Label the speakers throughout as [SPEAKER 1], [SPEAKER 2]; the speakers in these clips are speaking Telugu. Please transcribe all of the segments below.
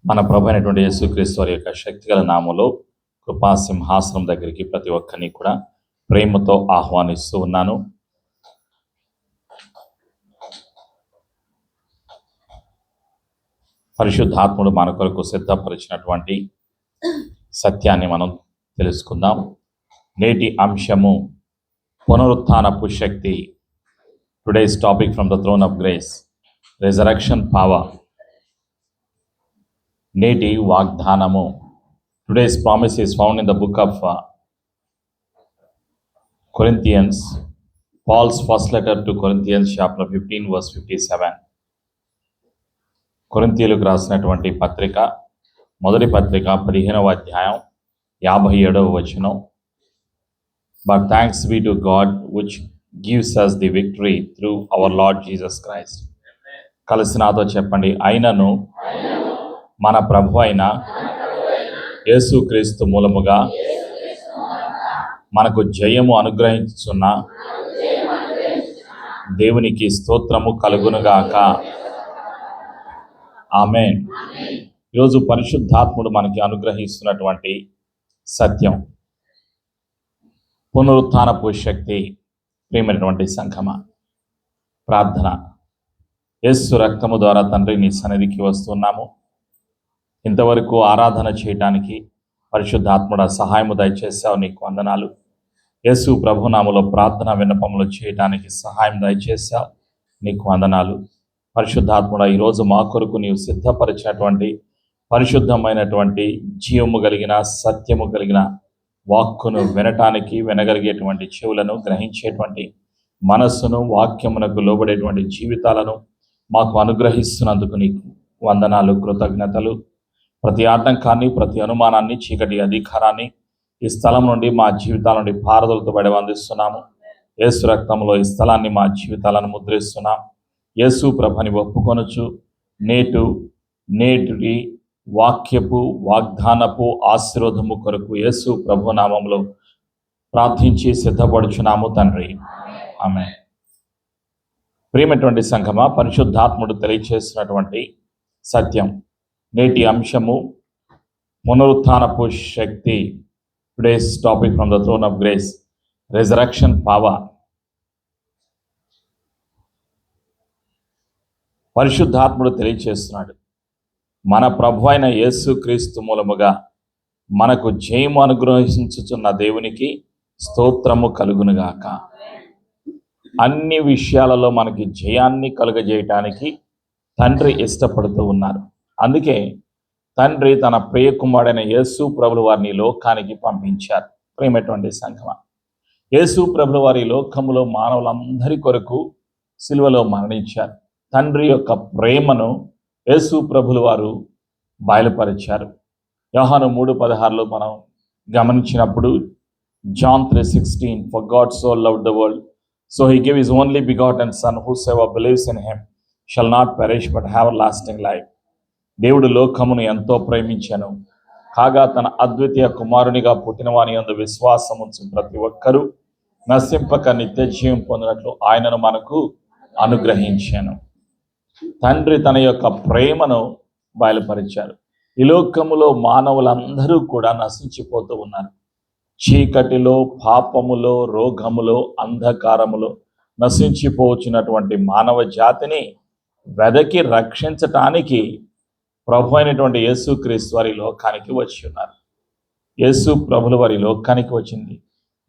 [SPEAKER 1] మన ప్రభు అయినటువంటి యేసుక్రీస్తు వారి యొక్క శక్తిగల నామములో కృపా సింహాసనం దగ్గరికి ప్రతి ఒక్కరిని కూడా ప్రేమతో ఆహ్వానిస్తూ ఉన్నాను. పరిశుద్ధాత్ముడు మన కొరకు సిద్ధపరిచినటువంటి సత్యాన్ని మనం తెలుసుకుందాం. నేటి అంశము పునరుత్థానపు శక్తి. Today's topic from the throne of grace, resurrection power. నేటి వాగ్దానము. Today's promise is found in the book of Corinthians, Paul's first letter to Corinthians, chapter 15, verse 57. కొరింథీయులకు రాసినటువంటి పత్రిక, మొదటి పత్రిక 15వ అధ్యాయం 57వ వచనం. But thanks be to God which gives us the victory through our Lord Jesus Christ. కలిసి నాతో చెప్పండి. అయినను మన ప్రభు అయిన యేసుక్రీస్తు మూలముగా మనకు జయము అనుగ్రహించున్న దేవునికి స్తోత్రము కలుగునుగాక. ఆమేన్. ఈరోజు పరిశుద్ధాత్ముడు మనకి అనుగ్రహిస్తున్నటువంటి సత్యం పునరుత్థానపు శక్తి. ప్రియమైనటువంటి సంఘమా, ప్రార్థన. యేసు రక్తము ద్వారా తండ్రి నీ సన్నిధికి వస్తున్నాము. ఇంతవరకు ఆరాధన చేయడానికి పరిశుద్ధాత్ముడ సహాయము దయచేసావు, నీకు వందనాలు. యేసు ప్రభునామములో ప్రార్థన విన్నపములు చేయడానికి సహాయం దయచేసావు, నీకు వందనాలు. పరిశుద్ధాత్ముడ, ఈరోజు మా కొరకు నీవు సిద్ధపరిచినటువంటి పరిశుద్ధమైనటువంటి జీవము కలిగిన సత్యము కలిగిన వాక్కును వినటానికి వినగలిగేటువంటి చెవులను, గ్రహించేటువంటి మనస్సును, వాక్యమునకు లోబడేటువంటి జీవితాలను మాకు అనుగ్రహిస్తున్నందుకు నీకు వందనాలు, కృతజ్ఞతలు. ప్రతి ఆటంకాన్ని, ప్రతి అనుమానాన్ని, చీకటి అధికారాన్ని ఈ స్థలం నుండి మా జీవితాల నుండి పారదలతో బయట అందిస్తున్నాము. యేసు రక్తంలో ఈ స్థలాన్ని, మా జీవితాలను ముద్రిస్తున్నాం. యేసు ప్రభుని ఒప్పుకొనుచు నేటి వాక్యపు వాగ్దానపు ఆశీర్వాదము కొరకు యేసు ప్రభు నామములో ప్రార్థించి సిద్ధపడుచున్నాము తండ్రి. ఆమేన్. ప్రియమైనటువంటి సంఘమా, పరిశుద్ధాత్ముడు తెలియచేసినటువంటి సత్యం. నేటి అంశము పునరుత్థానపు శక్తి. Today's topic from the throne of grace, resurrection power. పరిశుద్ధాత్ముడు తెలియచేస్తున్నాడు, మన ప్రభు అయిన యేసుక్రీస్తు మూలముగా మనకు జయము అనుగ్రహించుచున్న దేవునికి స్తోత్రము కలుగునుగాక. అన్ని విషయాలలో మనకి జయాన్ని కలుగజేయటానికి తండ్రి ఇష్టపడుతూ ఉన్నారు. అందుకే తండ్రి తన ప్రియ కుమారుడైన యేసు ప్రభుల వారిని లోకానికి పంపించారు. ప్రియమైనటువంటి సంఘమా, యేసు ప్రభుల వారి లోకములో మానవులందరి కొరకు సిలువలో మరణించారు. తండ్రి యొక్క ప్రేమను యేసు ప్రభుల వారు బయలుపరిచారు. యోహాను 3:16 మనం గమనించినప్పుడు, John 3:16, for God so loved the world, so he gave his only begotten son, whosoever believes in him shall not perish but have lasting life. దేవుడు లోకమును ఎంతో ప్రేమించెను, కాగా తన అద్వితీయ కుమారునిగా పుట్టిన వాని యందు విశ్వాసముంచు ప్రతి ఒక్కరూ నశింపక నిత్య జీవం పొందినట్లు ఆయనను మనకు అనుగ్రహించాను. తండ్రి తన యొక్క ప్రేమను బయలుపరిచారు. ఈ లోకములో మానవులందరూ కూడా నశించిపోతూ ఉన్నారు. చీకటిలో, పాపములో, రోగములో, అంధకారములో నశించిపోవచ్చినటువంటి మానవ జాతిని వెదకి రక్షించటానికి ప్రభు అయినటువంటి యేసుక్రీస్తు వారి లోకానికి వచ్చి ఉన్నారు. యేసు ప్రభుల వారి లోకానికి వచ్చింది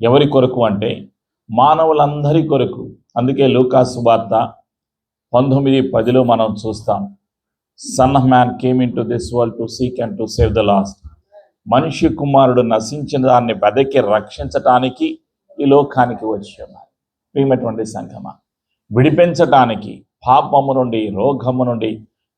[SPEAKER 1] ఎవరి కొరకు అంటే మానవులందరి కొరకు. అందుకే లూకా సువార్త 19:10 మనం చూస్తాం, son of man came in to this world to seek and to save the last. మనిషి కుమారుడు నశించిన దాన్ని వెదకి రక్షించటానికి ఈ లోకానికి వచ్చి ఉన్నారు. ప్రియమైనటువంటి సంఘమా, విడిపించటానికి, పాపము నుండి, రోగము నుండి,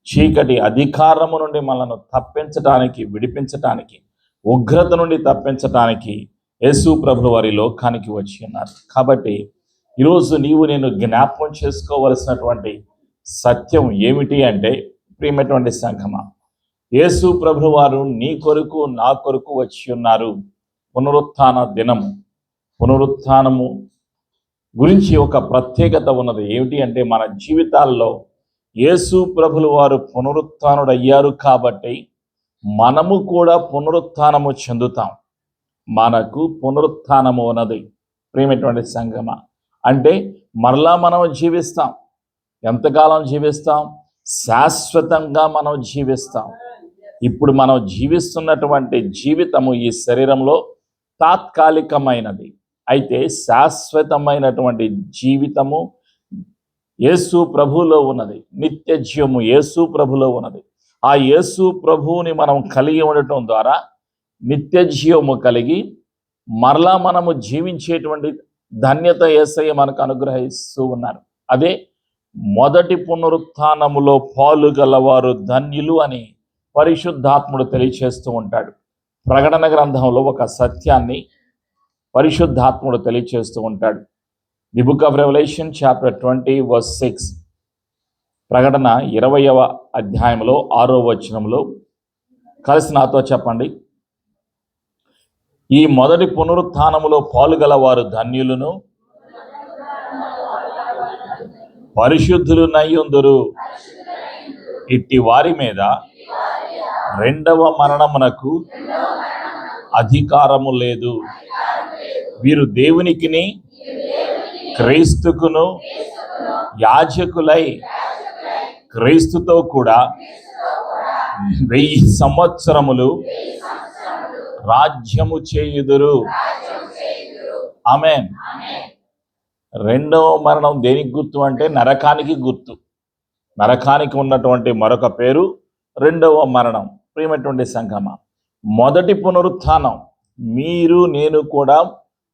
[SPEAKER 1] చీకటి అధికారము నుండి మనల్ని తప్పించటానికి, విడిపించటానికి, ఉగ్రత నుండి తప్పించటానికి యేసు ప్రభుల వారి లోకానికి వచ్చి ఉన్నారు. కాబట్టి ఈరోజు నీవు నేను జ్ఞాపకం చేసుకోవలసినటువంటి సత్యం ఏమిటి అంటే, ప్రియమైనటువంటి సంఘమా, యేసు ప్రభుల వారు నీ కొరకు, నా కొరకు వచ్చి ఉన్నారు. పునరుత్థాన దినము, పునరుత్థానము గురించి ఒక ప్రత్యేకత ఉన్నది. ఏమిటి అంటే, మన జీవితాల్లో యేసు ప్రభులు వారు పునరుత్థానుడయ్యారు కాబట్టి మనము కూడా పునరుత్థానము చెందుతాం. మనకు పునరుత్థానము ఉన్నది ప్రియమైనటువంటి సంగమ. అంటే మరలా మనం జీవిస్తాం. ఎంతకాలం జీవిస్తాం? శాశ్వతంగా మనం జీవిస్తాం. ఇప్పుడు మనం జీవిస్తున్నటువంటి జీవితము ఈ శరీరంలో తాత్కాలికమైనది. అయితే శాశ్వతమైనటువంటి జీవితము యేసు ప్రభువులో ఉన్నది. నిత్య జీవము యేసు ప్రభులో ఉన్నది. ఆ యేసు ప్రభువుని మనం కలిగి ఉండటం ద్వారా నిత్య జీవము కలిగి మరలా మనము జీవించేటువంటి ధన్యత యేసయ్య మనకు అనుగ్రహిస్తూ ఉన్నారు. అదే మొదటి పునరుత్థానములో పాలు గలవారు ధన్యులు అని పరిశుద్ధాత్ముడు తెలియచేస్తూ ఉంటాడు. ప్రకటన గ్రంథంలో ఒక సత్యాన్ని పరిశుద్ధాత్ముడు తెలియచేస్తూ ఉంటాడు. The book of Revelation chapter 20 verse 6. ప్రకటన 20వ అధ్యాయంలో 6వ వచనంలో కలిసి నాతో చెప్పండి. ఈ మొదటి పునరుత్థానములో పాలుగలవారు ధన్యులను పరిశుద్ధులునయ్యుందురు. ఇట్టి వారి మీద రెండవ మరణమునకు అధికారము లేదు. వీరు దేవునికిని క్రీస్తుకును యాజకులై క్రీస్తుతో కూడా 1000 సంవత్సరములు రాజ్యము చేయుదురు. ఆమేన్. రెండవ మరణం దేనికి గుర్తు అంటే నరకానికి గుర్తు. నరకానికి ఉన్నటువంటి మరొక పేరు రెండవ మరణం. ప్రియమైనటువంటి సంగమ, మొదటి పునరుత్థానం మీరు నేను కూడా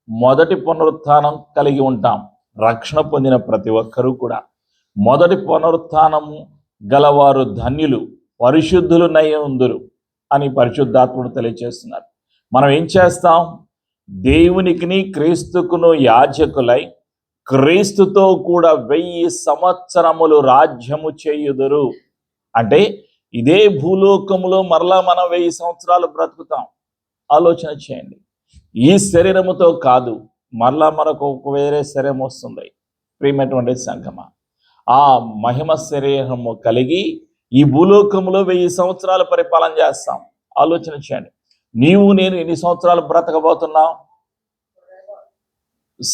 [SPEAKER 1] మొదటి పునరుత్థానం కలిగి ఉంటాం. రక్షణ పొందిన ప్రతి ఒక్కరూ కూడా మొదటి పునరుత్థానం గలవారు ధన్యులు, పరిశుద్ధులునయ్యుందురు అని పరిశుద్ధాత్ముడు తెలియజేస్తున్నారు. మనం ఏం చేస్తాం? దేవునికిని క్రీస్తుకును యాజకులై క్రీస్తుతో కూడా 1000 సంవత్సరములు రాజ్యము చేయుదురు. అంటే ఇదే భూలోకములో మరలా మనం 1000 సంవత్సరాలు బ్రతుకుతాం. ఆలోచన చేయండి. ఈ శరీరముతో కాదు, మరలా మనకు ఒక వేరే శరీరం వస్తుంది. ప్రియమైనటువంటి సంగమ, ఆ మహిమ శరీరము కలిగి ఈ భూలోకములో 1000 సంవత్సరాలు పరిపాలన చేస్తాం. ఆలోచన చేయండి. నీవు నేను ఎన్ని సంవత్సరాలు బ్రతకబోతున్నావు?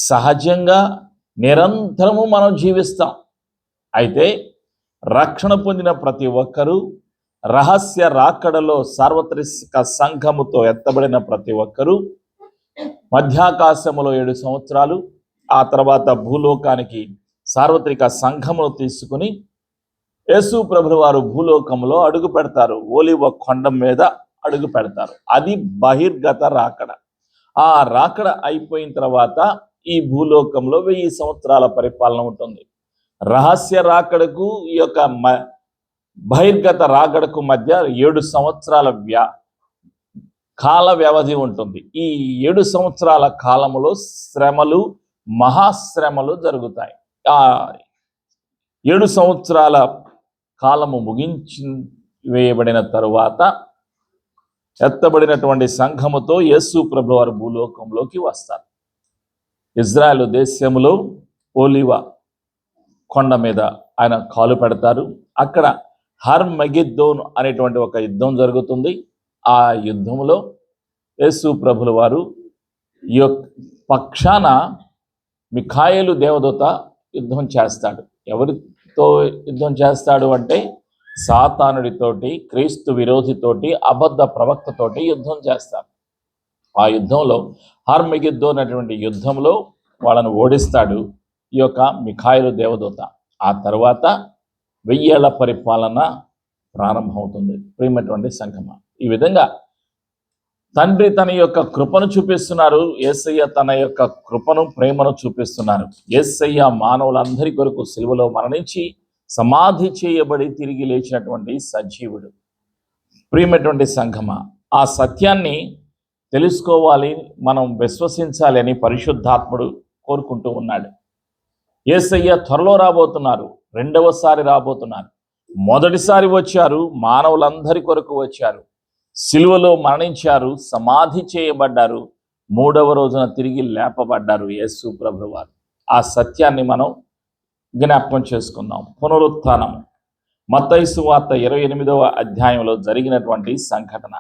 [SPEAKER 1] సహజంగా నిరంతరము మనం జీవిస్తాం. అయితే రక్షణ పొందిన ప్రతి ఒక్కరూ రహస్య రాకడలో సార్వత్రిక సంఘముతో ఎత్తబడిన ప్రతి ఒక్కరూ మధ్యాకాశములో 7 సంవత్సరాలు, ఆ తర్వాత భూలోకానికి సార్వత్రిక సంఘమును తీసుకుని యేసు ప్రభువు వారు భూలోకంలో అడుగు పెడతారు. ఒలీవ కొండ మీద అడుగు పెడతారు. అది బహిర్గత రాకడ. ఆ రాకడ అయిపోయిన తర్వాత ఈ భూలోకంలో 1000 సంవత్సరాల పరిపాలన ఉంటుంది. రహస్య రాకడకు ఈ యొక్క బహిర్గత రాకడకు మధ్య 7 సంవత్సరాల కాల వ్యవధి ఉంటుంది. ఈ 7 సంవత్సరాల కాలములో శ్రమలు, మహాశ్రమలు జరుగుతాయి. ఆ 7 సంవత్సరాల కాలము ముగించి వేయబడిన తరువాత ఎత్తబడినటువంటి సంఘముతో యేసు ప్రభువు వారు భూలోకంలోకి వస్తారు. ఇజ్రాయెల్ దేశంలో ఒలీవ కొండ మీద ఆయన కాలు పెడతారు. అక్కడ హర్మగిద్దోన్ అనేటువంటి ఒక యుద్ధం జరుగుతుంది. ఆ యుద్ధంలో యేసు ప్రభుల వారు ఈ పక్షాన మిఖాయేలు దేవదూత యుద్ధం చేస్తాడు. ఎవరితో యుద్ధం చేస్తాడు అంటే సాతానుడితోటి, క్రీస్తు విరోధితోటి, అబద్ధ ప్రవక్తతోటి యుద్ధం చేస్తాడు. ఆ యుద్ధంలో హర్మగిద్దోన్ అనేటువంటి యుద్ధంలో వాళ్ళను ఓడిస్తాడు ఈ యొక్క మిఖాయేలు దేవదూత. ఆ తర్వాత 1000 ఏళ్ల పరిపాలన ప్రారంభమవుతుంది. ప్రియమైనటువంటి సంఘమ, ఈ విధంగా తండ్రి తన యొక్క కృపను చూపిస్తున్నారు. యేసయ్య తన యొక్క కృపను, ప్రేమను చూపిస్తున్నారు. యేసయ్య మానవులందరి కొరకు సిలువలో మరణించి సమాధి చేయబడి తిరిగి లేచినటువంటి సజీవుడు. ప్రియమైనటువంటి సంఘమ, ఆ సత్యాన్ని తెలుసుకోవాలి, మనం విశ్వసించాలి అని పరిశుద్ధాత్ముడు కోరుకుంటూ ఉన్నాడు. యేసయ్య త్వరలో రాబోతున్నారు, రెండవసారి రాబోతున్నారు. మొదటిసారి వచ్చారు, మానవులందరి కొరకు వచ్చారు, సిలువలో మరణించారు, సమాధి చేయబడ్డారు, 3వ రోజున తిరిగి లేపబడ్డారు యేసు ప్రభువారు. ఆ సత్యాన్ని మనం జ్ఞాపకం చేసుకుందాం. పునరుత్థానం మత్తయి సువార్త 28వ అధ్యాయంలో జరిగినటువంటి సంఘటన.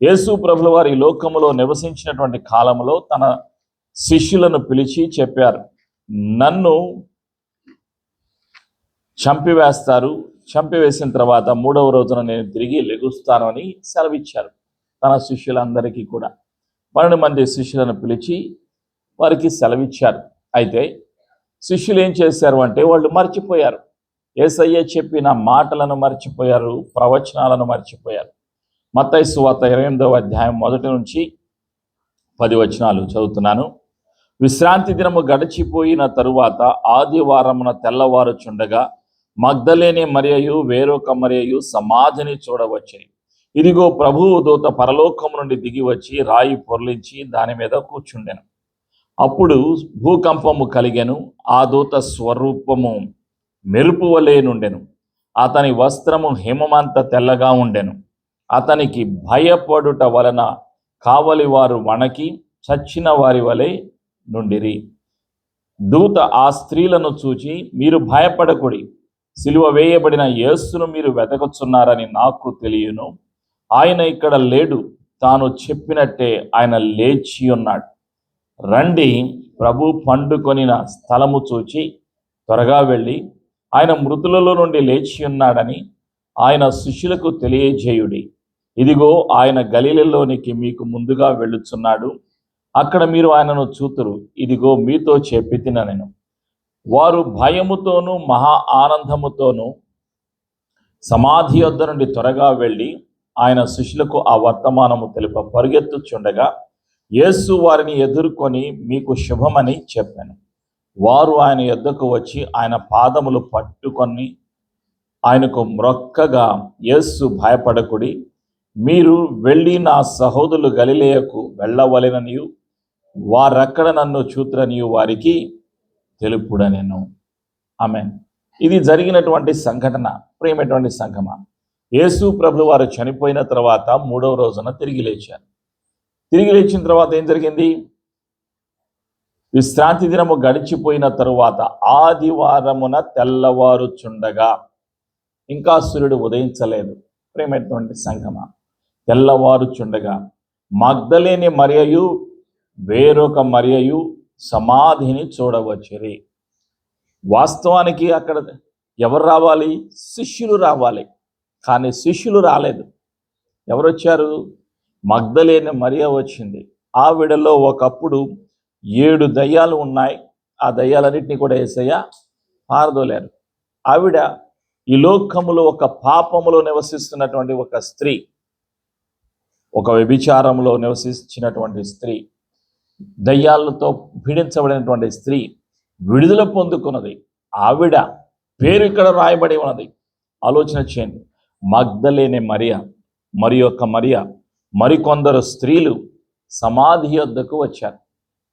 [SPEAKER 1] యేసు ప్రభుల వారు ఈ లోకములో నివసించినటువంటి కాలంలో తన శిష్యులను పిలిచి చెప్పారు, నన్ను చంపివేస్తారు, చంపివేసిన తర్వాత 3వ రోజున నేను తిరిగి లెగుస్తాను అని సెలవిచ్చారు తన శిష్యులందరికీ కూడా. 12 మంది శిష్యులను పిలిచి వారికి సెలవిచ్చారు. అయితే శిష్యులు ఏం చేశారు అంటే వాళ్ళు మర్చిపోయారు. యేసయ్య చెప్పిన మాటలను మర్చిపోయారు, ప్రవచనాలను మర్చిపోయారు. మత్తయి సువార్త 28వ అధ్యాయం 1 నుంచి 10 వచనాలు చదువుతున్నాను. విశ్రాంతి దినము గడిచిపోయిన తరువాత ఆదివారమున తెల్లవారుచుండగా మగ్దలేనే మరియయు వేరొక మరియయు సమాధిని చూడవచ్చాయి. ఇదిగో ప్రభువు దూత పరలోకము నుండి దిగి వచ్చి రాయి పొర్లించి దాని మీద కూర్చుండెను. అప్పుడు భూకంపము కలిగెను. ఆ దూత స్వరూపము మెరుపు వలె నుండెను. అతని వస్త్రము హిమమంత తెల్లగా ఉండెను. అతనికి భయపడుట వలన కావలి వారు వణకి చచ్చిన వారి వలె నుండిరి. దూత ఆ స్త్రీలను చూచి, మీరు భయపడకుడి, సిలువ వేయబడిన యేసును మీరు వెతకుచున్నారని నాకు తెలియను. ఆయన ఇక్కడ లేడు, తాను చెప్పినట్టే ఆయన లేచి ఉన్నాడు. రండి, ప్రభు పండుకొనిన స్థలము చూచి త్వరగా వెళ్ళి ఆయన మృతులలో నుండి లేచి ఉన్నాడని ఆయన శిష్యులకు తెలియజేయుడి. ఇదిగో ఆయన గలిలలోనికి మీకు ముందుగా వెళ్ళుచున్నాడు, అక్కడ మీరు ఆయనను చూతురు. ఇదిగో మీతో చెప్పితిన నేను. వారు భయముతోనూ మహా ఆనందముతోనూ సమాధి యొద్ద నుండి త్వరగా వెళ్ళి ఆయన శిష్యులకు ఆ వర్తమానము తెలుప పరిగెత్తుచుండగా యేసు వారిని ఎదుర్కొని మీకు శుభమని చెప్పాను. వారు ఆయన యొద్దకు వచ్చి ఆయన పాదములు పట్టుకొని ఆయనకు మ్రొక్కగా, యేసు భయపడకుడి, మీరు వెళ్ళి నా సహోదరులు గలిలయకు వెళ్ళవలెననియు వారక్కడ నన్ను చూతురనియు వారికి తెలుపుడనెను. ఆమేన్. ఇది జరిగినటువంటి సంఘటన. ప్రియమైనటువంటి సంఘమా, యేసు ప్రభులు వారు చనిపోయిన తర్వాత 3వ రోజున తిరిగి లేచారు. తిరిగి లేచిన తర్వాత ఏం జరిగింది? విశ్రాంతి దినము గడిచిపోయిన తరువాత ఆదివారమున తెల్లవారుచుండగా, ఇంకా సూర్యుడు ఉదయించలేదు. ప్రియమైనటువంటి సంఘమా, తెల్లవారుచుండగా మగ్దలేని మరియయు వేరొక మరియయు సమాధిని చూడవచ్చిరి. వాస్తవానికి అక్కడ ఎవరు రావాలి? శిష్యులు రావాలి. కానీ శిష్యులు రాలేదు. ఎవరు వచ్చారు? మగ్దలేని మరియ వచ్చింది. ఆవిడలో ఒకప్పుడు 7 దయ్యాలు ఉన్నాయి. ఆ దయ్యాలన్నింటినీ కూడా యేసయ్య పారదోలారు. ఆవిడ ఈ లోకములో ఒక పాపములో నివసిస్తున్నటువంటి ఒక స్త్రీ, ఒక వ్యభిచారంలో నివసించినటువంటి స్త్రీ, దయ్యాలతో పీడించబడినటువంటి స్త్రీ విడుదల పొందుకున్నది. ఆవిడ పేరు ఇక్కడ రాయబడి ఉన్నది. ఆలోచన చేయండి. మగ్దలేని మరియ, మరి యొక్క మరియ, మరికొందరు స్త్రీలు సమాధి యొద్దకు వచ్చారు.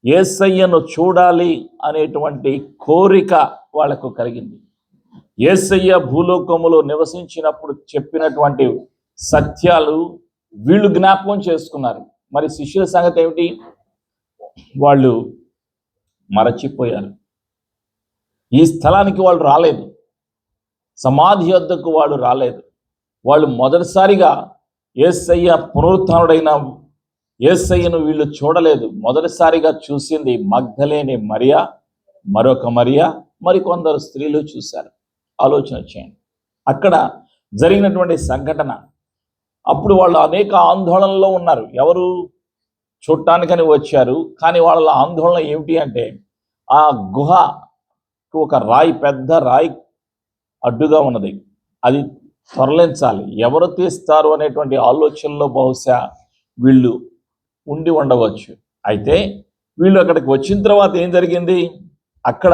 [SPEAKER 1] యేసయ్యను చూడాలి అనేటువంటి కోరిక వాళ్లకు కలిగింది. యేసయ్య భూలోకములో నివసించినప్పుడు చెప్పినటువంటి సత్యాలు వీళ్ళు జ్ఞాపకం చేసుకున్నారు. మరి శిష్యుల సంగతి ఏమిటి? వాళ్ళు మరచిపోయారు. ఈ స్థలానికి వాళ్ళు రాలేదు. సమాధి యొద్దకు వాళ్ళు రాలేదు. వాళ్ళు మొదటిసారిగా యేసయ్య పునరుత్థానుడైన యేసయ్యను వీళ్ళు చూడలేదు. మొదటిసారిగా చూసింది మగ్దలేని మరియ, మరొక మరియ, మరికొందరు స్త్రీలు చూశారు. ఆలోచన చేయండి. అక్కడ జరిగినటువంటి సంఘటన. అప్పుడు వాళ్ళు అనేక ఆందోళనలో ఉన్నారు. ఎవరు? చూడటానికని వచ్చారు. కానీ వాళ్ళ ఆందోళన ఏమిటి అంటే, ఆ గుహకు ఒక రాయి, పెద్ద రాయి అడ్డుగా ఉన్నది. అది తొరలించాలి. ఎవరు తీస్తారు అనేటువంటి ఆలోచనలో బహుశా వీళ్ళు ఉండి ఉండవచ్చు. అయితే వీళ్ళు అక్కడికి వచ్చిన తర్వాత ఏం జరిగింది? అక్కడ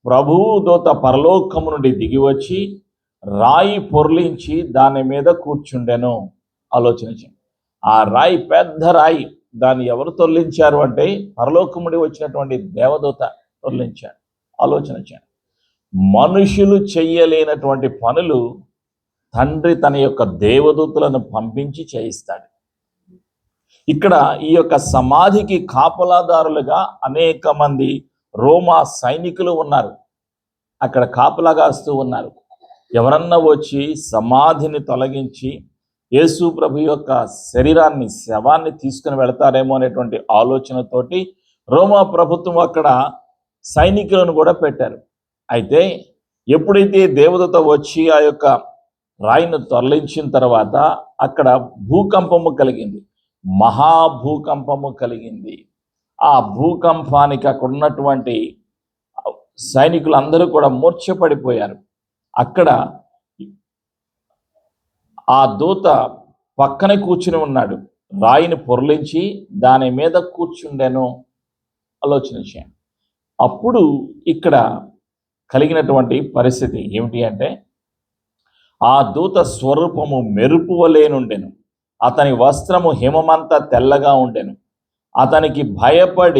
[SPEAKER 1] ప్రభువు దూత పరలోకము నుండి దిగి వచ్చి రాయి పొర్లించి దాని మీద కూర్చుండెను. ఆలోచన చేయండి. ఆ రాయి పెద్ద రాయి. దాన్ని ఎవరు తొలగించారు అంటే పరలోకము నుండి వచ్చినటువంటి దేవదూత తొలగించాడు. ఆలోచన చేయండి. మనుషులు చెయ్యలేనటువంటి పనులు తండ్రి తన యొక్క దేవదూతలను పంపించి చేయిస్తాడు. ఇక్కడ ఈ యొక్క సమాధికి కాపలాదారులుగా అనేక మంది రోమా సైనికులు ఉన్నారు. అక్కడ కాపలా కాస్తూ ఉన్నారు. ఎవరన్నా వచ్చి సమాధిని తొలగించి యేసు ప్రభు యొక్క శరీరాన్ని, శవాన్ని తీసుకుని వెళతారేమో అనేటువంటి ఆలోచనతోటి రోమా ప్రభుత్వం అక్కడ సైనికులను కూడా పెట్టారు. అయితే ఎప్పుడైతే దేవదూత వచ్చి ఆ యొక్క రాయిని తొలగించిన తర్వాత అక్కడ భూకంపము కలిగింది, మహాభూకంపము కలిగింది. ఆ భూకంపానికి అక్కడ ఉన్నటువంటి సైనికులందరూ కూడా మూర్ఛపడిపోయారు. అక్కడ ఆ దూత పక్కనే కూర్చుని ఉన్నాడు, రాయిని పొరలించి దాని మీద కూర్చుండెను. ఆలోచన చేయండి. అప్పుడు ఇక్కడ కలిగినటువంటి పరిస్థితి ఏమిటి అంటే, ఆ దూత స్వరూపము మెరుపు వలె నుండెను, అతని వస్త్రము హిమమంతా తెల్లగా ఉండెను, అతనికి భయపడుట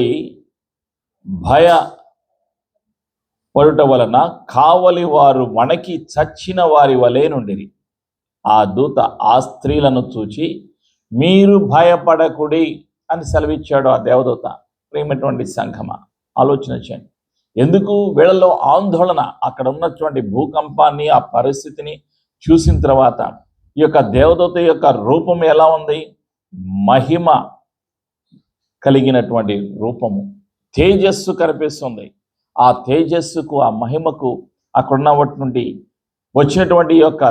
[SPEAKER 1] వలన కావలి వారు వణకి చచ్చిన వారి వలె నుండిరి. ఆ దూత ఆ స్త్రీలను చూచి మీరు భయపడకుడి అని సెలవిచ్చాడు ఆ దేవదూత. ప్రియమైనటువంటి సంఘమా, ఆలోచన చేయండి. ఎందుకు వీళ్ళలో ఆందోళన? అక్కడ ఉన్నటువంటి భూకంపాన్ని, ఆ పరిస్థితిని చూసిన తర్వాత ఈ యొక్క దేవదూత యొక్క రూపం ఎలా ఉంది? మహిమ కలిగినటువంటి రూపము, తేజస్సు కనిపిస్తుంది. ఆ తేజస్సుకు, ఆ మహిమకు అక్కడున్నటువంటి వచ్చినటువంటి యొక్క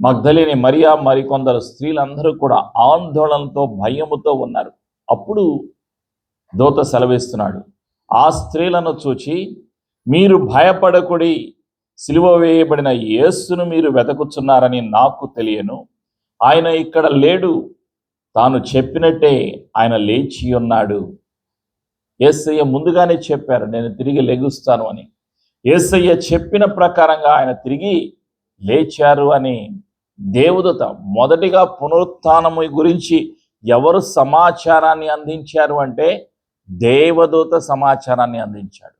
[SPEAKER 1] మగ్దలేని మరియా మరికొందరు స్త్రీలందరూ కూడా ఆందోళనతో, భయముతో ఉన్నారు. అప్పుడు దూత సెలవిస్తున్నాడు, ఆ స్త్రీలను చూచి మీరు భయపడకుడి, సిలువ వేయబడిన యేసును మీరు వెతకుచున్నారని నాకు తెలియను. ఆయన ఇక్కడ లేడు, తాను చెప్పినట్టే ఆయన లేచి ఉన్నాడు. యేసయ్య ముందుగానే చెప్పారు, నేను తిరిగి లెగుస్తాను అని. యేసయ్య చెప్పిన ప్రకారంగా ఆయన తిరిగి లేచారు అని దేవదూత మొదటిగా పునరుత్థానము గురించి ఎవరు సమాచారాన్ని అందించారు అంటే దేవదూత సమాచారాన్ని అందించాడు.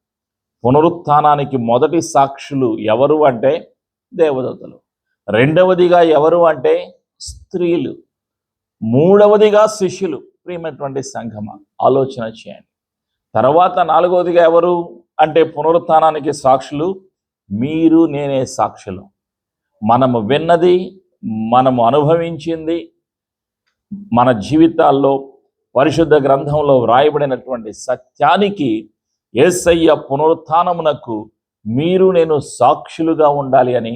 [SPEAKER 1] పునరుత్థానానికి మొదటి సాక్షులు ఎవరు అంటే దేవదూతలు, రెండవదిగా ఎవరు అంటే స్త్రీలు, మూడవదిగా శిష్యులు. ప్రియమైనటువంటి సంఘమా, ఆలోచన చేయండి. తర్వాత నాలుగవదిగా ఎవరు అంటే పునరుత్థానానికి సాక్షులు మీరు, నేనే సాక్షులు. మనము విన్నది, మనము అనుభవించింది, మన జీవితాల్లో పరిశుద్ధ గ్రంథంలో వ్రాయబడినటువంటి సత్యానికి యేసయ్య పునరుత్థానమునకు మీరు, నేను సాక్షులుగా ఉండాలి అని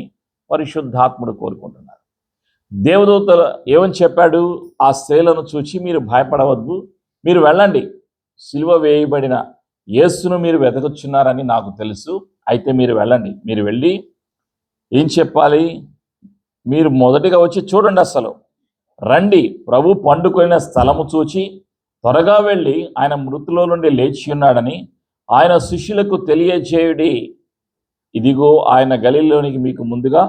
[SPEAKER 1] పరిశుద్ధాత్ముడు కోరుకుంటున్నారు. దేవదూత ఏమని చెప్పాడు? ఆ స్త్రీలను చూచి మీరు భయపడవద్దు, మీరు వెళ్ళండి, సిలువ వేయబడిన యేసును మీరు వెతకుచున్నారని నాకు తెలుసు. అయితే మీరు వెళ్ళండి. మీరు వెళ్ళి ఏం చెప్పాలి? మీరు మొదటిగా వచ్చి చూడండి, అసలు రండి, ప్రభు పండుకొనిన స్థలము చూచి త్వరగా వెళ్ళి ఆయన మృతులో నుండి లేచి ఉన్నాడని ఆయన శిష్యులకు తెలియజేయుడి. ఇదిగో ఆయన గలిలోనికి మీకు ముందుగా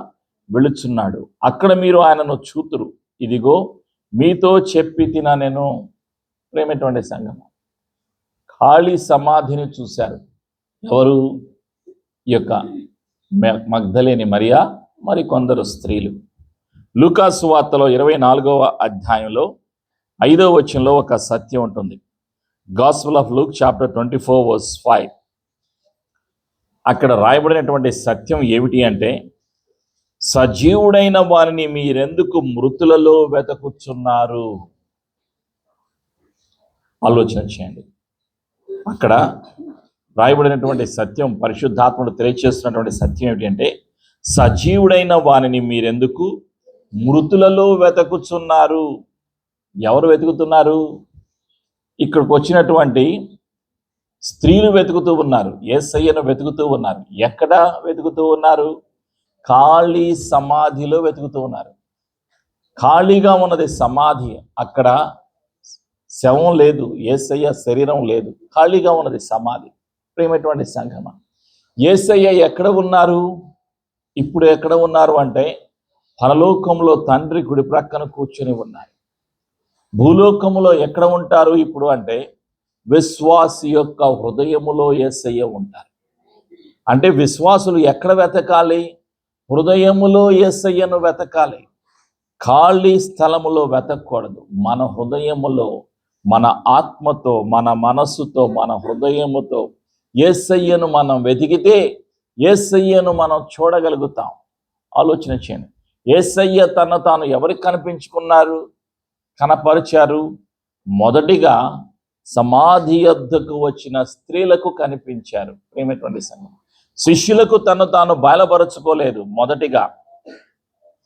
[SPEAKER 1] వెళుచున్నాడు, అక్కడ మీరు ఆయనను చూతురు. ఇదిగో మీతో చెప్పి తిన నేను. ప్రేమటువంటి సంఘం, ఖాళీ సమాధిని చూశారు. ఎవరు? ఈ యొక్క మగ్దలేని మరియా మరికొందరు స్త్రీలు. లూకాసు వార్తలో 24వ అధ్యాయంలో 5వ వచనంలో ఒక సత్యం ఉంటుంది. Gospel of Luke chapter 24:5. అక్కడ రాయబడినటువంటి సత్యం ఏమిటి అంటే, సజీవుడైన వారిని మీరెందుకు మృతులలో వెతకుచున్నారు? ఆలోచన చేయండి. అక్కడ రాయబడినటువంటి సత్యం, పరిశుద్ధాత్ముడు తెలియచేస్తున్నటువంటి సత్యం ఏమిటి అంటే, సజీవుడైన వారిని మీరెందుకు మృతులలో వెతకుచున్నారు? ఎవరు వెతుకుతున్నారు? ఇక్కడికి వచ్చినటువంటి స్త్రీలు వెతుకుతూ ఉన్నారు, యేసయ్యను వెతుకుతూ ఉన్నారు. ఎక్కడ వెతుకుతూ ఉన్నారు? ఖాళీ సమాధిలో వెతుకుతూ ఉన్నారు. ఖాళీగా ఉన్నది సమాధి, అక్కడ శవం లేదు, యేసయ్య శరీరం లేదు, ఖాళీగా ఉన్నది సమాధి. ప్రియమైనటువంటి సంఘమా, యేసయ్య ఎక్కడ ఉన్నారు? ఇప్పుడు ఎక్కడ ఉన్నారు అంటే పరలోకంలో తండ్రి కుడి ప్రక్కన కూర్చొని ఉన్నారు. భూలోకములో ఎక్కడ ఉంటారు ఇప్పుడు అంటే విశ్వాసి యొక్క హృదయములో యేసయ్య ఉంటారు. అంటే విశ్వాసులు ఎక్కడ వెతకాలి? హృదయములో యేసయ్యను వెతకాలి. ఖాళీ స్థలములో వెతకూడదు. మన హృదయములో, మన ఆత్మతో, మన మనస్సుతో, మన హృదయముతో యేసయ్యను మనం వెతికితే యేసయ్యను మనం చూడగలుగుతాం. ఆలోచన చేయండి. యేసయ్య తను తాను ఎవరికి కనపరిచారు? మొదటిగా సమాధి యొద్దకు వచ్చిన స్త్రీలకు కనిపించారు. ప్రేమటువంటి సంఘం, శిష్యులకు తను తాను బయలుపరచుకోలేదు. మొదటిగా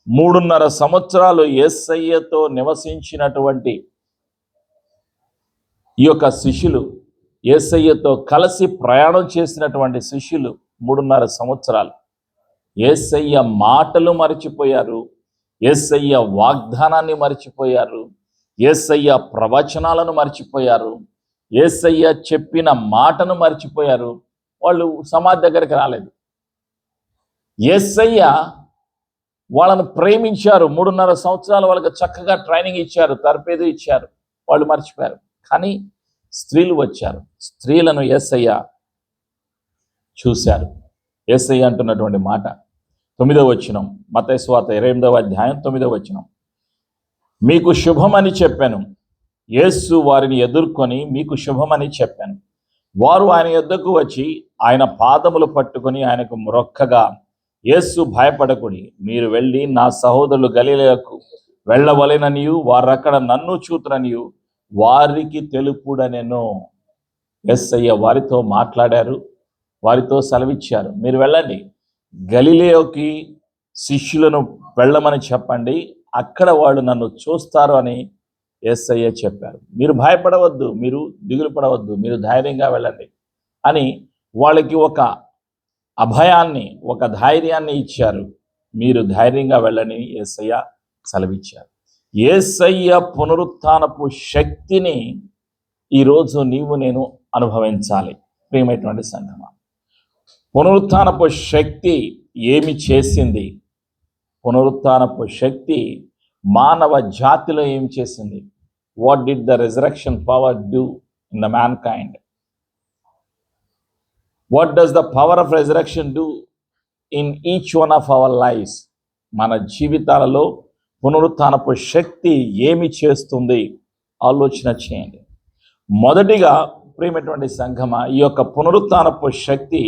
[SPEAKER 1] 3.5 సంవత్సరాలు యేసయ్యతో నివసించినటువంటి ఈ యొక్క శిష్యులు, యేసయ్యతో కలిసి ప్రయాణం చేసినటువంటి శిష్యులు 3.5 సంవత్సరాలు యేసయ్య మాటలు మర్చిపోయారు, యేసయ్య వాగ్దానాన్ని మర్చిపోయారు, యేసయ్య ప్రవచనాలను మర్చిపోయారు, యేసయ్య చెప్పిన మాటను మర్చిపోయారు. వాళ్ళు సమాధి దగ్గరికి రాలేదు. యేసయ్య వాళ్ళను ప్రేమించారు. 3.5 సంవత్సరాలు వాళ్ళకి చక్కగా ట్రైనింగ్ ఇచ్చారు, తర్ఫీదు ఇచ్చారు. వాళ్ళు మర్చిపోయారు. కానీ స్త్రీలు వచ్చారు. స్త్రీలను యేసయ్య చూశారు. యేసయ్య అంటున్నటువంటి మాట 9వ వచనం, మత్తయి సువార్త 28వ అధ్యాయం 9వ వచనం. మీకు శుభమని చెప్పాను. యేసు వారిని ఎదుర్కొని మీకు శుభమని చెప్పాను. వారు ఆయన యొద్దకు వచ్చి ఆయన పాదములు పట్టుకొని ఆయనకు మ్రొక్కగా, యేసు భయపడకుడి, మీరు వెళ్ళి నా సహోదరులు గలిలయకు వెళ్ళవలెననియు వారక్కడ నన్ను చూతురనియు వారికి తెలుపుడనెను. యేసయ్య వారితో మాట్లాడారు, వారితో సెలవిచ్చారు. మీరు వెళ్ళండి, గలిలయకి శిష్యులను వెళ్ళమని చెప్పండి, అక్కడ వాళ్ళు నన్ను చూస్తారు అని యేసయ్య చెప్పారు. మీరు భయపడవద్దు, మీరు దిగులు పడవద్దు, మీరు ధైర్యంగా వెళ్ళండి అని వాళ్ళకి ఒక అభయాన్ని, ఒక ధైర్యాన్ని ఇచ్చారు. మీరు ధైర్యంగా వెళ్ళని యేసయ్య సెలవిచ్చారు. యేసయ్య పునరుత్థానపు శక్తిని ఈరోజు నీవు నేను అనుభవించాలి. ప్రియమైనటువంటి సంగమా, పునరుత్థానపు శక్తి ఏమి చేసింది? పునరుత్థానపు శక్తి మానవ జాతిలో ఏం చేసింది? What did the resurrection power do in the mankind? What does the power of resurrection do in each one of our lives? మన జీవితాలలో పునరుత్థానపు శక్తి ఏమి చేస్తుంది? ఆలోచన చేయండి. మొదటిగా ప్రియమైనటువంటి సంఘమా, ఈ యొక్క పునరుత్థానపు శక్తి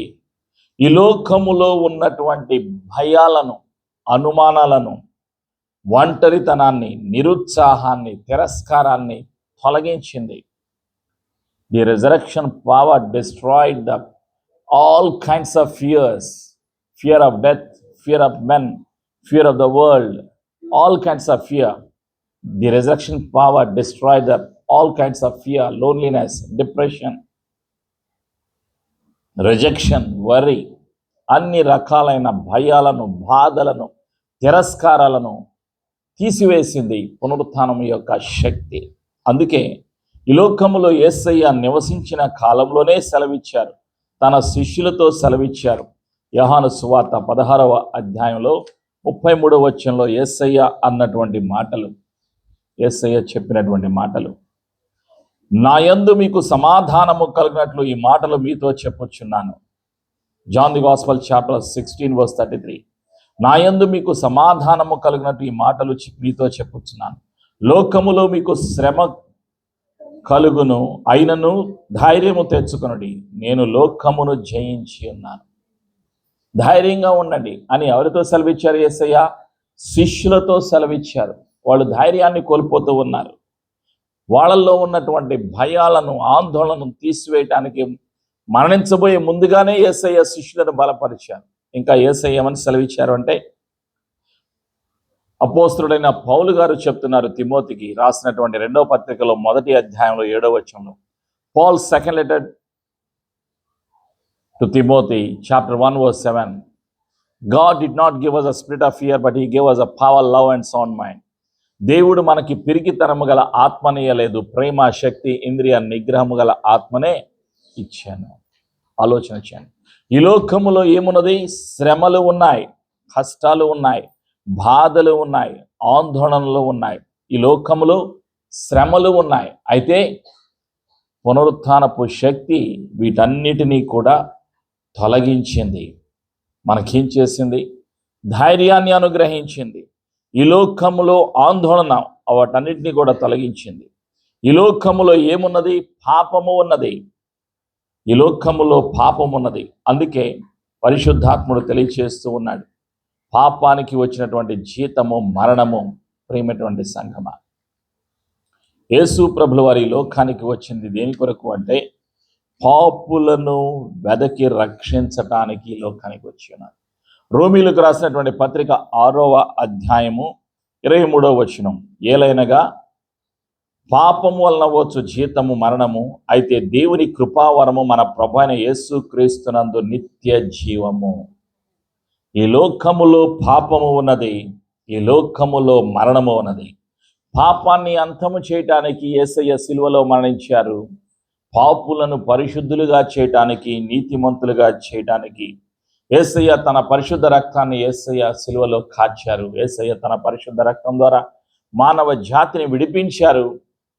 [SPEAKER 1] ఈ లోకములో ఉన్నటువంటి భయాలను, అనుమానాలను, ఒంటరితనాన్ని, నిరుత్సాహాన్ని, తిరస్కారాన్ని తొలగించింది. The resurrection power destroyed the all kinds of fears, fear of death, fear of men, fear of the world, all kinds of fear. The resurrection power destroyed all kinds of fear, loneliness, depression, rejection, worry, అన్ని రకాలైన భయాలను, బాధలను, తిరస్కారాలను తీసివేసింది పునరుత్థానం యొక్క శక్తి. అందుకే ఈ లోకములో యేసయ్య నివసించిన కాలంలోనే సెలవిచ్చారు, తన శిష్యులతో సెలవిచ్చారు. యోహాను సువార్త 16వ అధ్యాయంలో 33వ వచనంలో యేసయ్య అన్నటువంటి మాటలు, యేసయ్య చెప్పినటువంటి మాటలు, నా యందు మీకు సమాధానము కలిగినట్లు ఈ మాటలు మీతో చెప్పుచున్నాను. John the gospel chapter 16:33. నా యందు మీకు సమాధానము కలిగినట్టు ఈ మాటలు మీతో చెప్పుచున్నాను. లోకములో మీకు శ్రమ కలుగును, అయినను ధైర్యము తెచ్చుకొనుడి, నేను లోకమును జయించి ఉన్నాను. ధైర్యంగా ఉండండి అని ఎవరితో సెలవిచ్చారు? యేసయ్య శిష్యులతో సెలవిచ్చారు. వాళ్ళు ధైర్యాన్ని కోల్పోతూ ఉన్నారు. వాళ్ళల్లో ఉన్నటువంటి భయాలను, ఆందోళనను తీసివేయటానికి మరణించబోయే ముందుగానే యేసయ్య శిష్యులను బలపరిచారు. ఇంకా యేసయ్య ఏమని సెలవిచ్చారు అంటే, అపోస్తలుడైన పౌలు గారు చెప్తున్నారు తిమోతికి రాసినటువంటి 2వ పత్రికలో 1వ అధ్యాయంలో 7వ వచనంలో, Paul second letter to Timothy chapter 1:7, God did not give us a spirit of fear, but he gave us a power, love and sound mind. దేవుడు మనకి పిరికితనము గల ఆత్మనియలేదు, ప్రేమ, శక్తి, ఇంద్రియ నిగ్రహము గల ఆత్మనే ఇచ్చాను. ఆలోచన చేయండి. ఈ లోకములో ఏమున్నది? శ్రమలు ఉన్నాయి, కష్టాలు ఉన్నాయి, బాధలు ఉన్నాయి, ఆందోళనలు ఉన్నాయి. ఈ లోకములో శ్రమలు ఉన్నాయి. అయితే పునరుత్థానపు శక్తి వీటన్నిటినీ కూడా తొలగించింది. మనకేం చేసింది? ధైర్యాన్ని అనుగ్రహించింది. ఈ లోకములో ఆందోళన వాటన్నిటినీ కూడా తొలగించింది. ఈ లోకములో ఏమున్నది? పాపము ఉన్నది. ఈ లోకములో పాపం ఉన్నది. అందుకే పరిశుద్ధాత్ముడు తెలియచేస్తూ ఉన్నాడు, పాపానికి వచ్చినటువంటి జీతము మరణము. ప్రియమైనటువంటి సంగమా, యేసు ప్రభుల వారి లోకానికి వచ్చింది దేని కొరకు అంటే పాపులను వెదకి రక్షించటానికి లోకానికి వచ్చి ఉన్నారు. రోమీలకు రాసినటువంటి పత్రిక 6వ అధ్యాయము 23వ వచనం, ఏలైనగా పాపము వలన వచ్చు జీతము మరణము, అయితే దేవుని కృపావరము మన ప్రభువైన యేసు క్రీస్తునందు నిత్య జీవము. ఈ లోకములో పాపము ఉన్నది, ఈ లోకములో మరణము ఉన్నది. పాపాన్ని అంతము చేయటానికి యేసయ్య సిలువలో మరణించారు. పాపులను పరిశుద్ధులుగా చేయటానికి, నీతిమంతులుగా చేయటానికి యేసయ్య తన పరిశుద్ధ రక్తాన్ని యేసయ్య సిలువలో కాచారు. యేసయ్య తన పరిశుద్ధ రక్తం ద్వారా మానవ జాతిని విడిపించారు,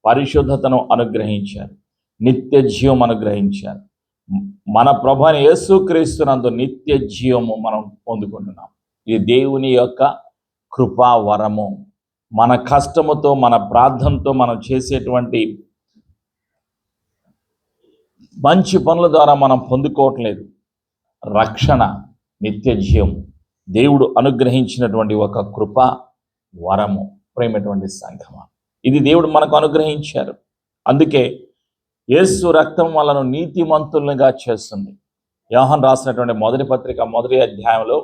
[SPEAKER 1] పరిశుద్ధతను అనుగ్రహించారు, నిత్య జీవం అనుగ్రహించారు. మన ప్రభువైన యేసుక్రీస్తునందు నిత్య జీవము మనం పొందుకుంటున్నాం. ఇది దేవుని యొక్క కృపా వరము. మన కష్టముతో, మన ప్రార్థనతో మనం చేసేటువంటి మంచి పనుల ద్వారా మనం పొందుకోవట్లేదు. రక్షణ, నిత్య జీవం దేవుడు అనుగ్రహించినటువంటి ఒక కృప వరము. ప్రేమటువంటి సంఘమా, ఇది దేవుడు మనకు అనుగ్రహించారు. అందుకే యేసు రక్తం మనను నీతిమంతులుగా చేస్తుంది. యోహాను రాసినటువంటి మొదటి పత్రిక 1వ అధ్యాయంలో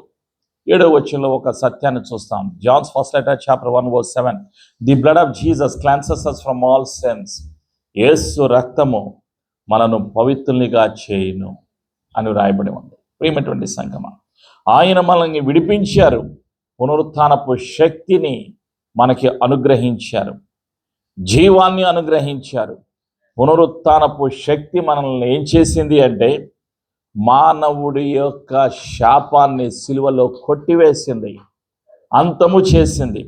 [SPEAKER 1] 7వ వచనంలో ఒక సత్యాన్ని చూస్తాం. John's first letter chapter 1:7, the blood of Jesus cleanses us from all sins. యేసు రక్తము మనను పవిత్రునిగా చేయును అని వ్రాయబడి ఉంది. ప్రియమైనటువంటి సంఘమా, ఆయన మనల్ని విడిపించారు, పునరుత్థానపు శక్తిని మనకి అనుగ్రహించారు, జీవాన్ని అనుగ్రహించారు. పునరుత్థానపు శక్తి మనల్ని ఏం చేసింది అంటే మానవుడి యొక్క శాపాన్ని సిలువలో కొట్టివేసింది, అంతము చేసింది.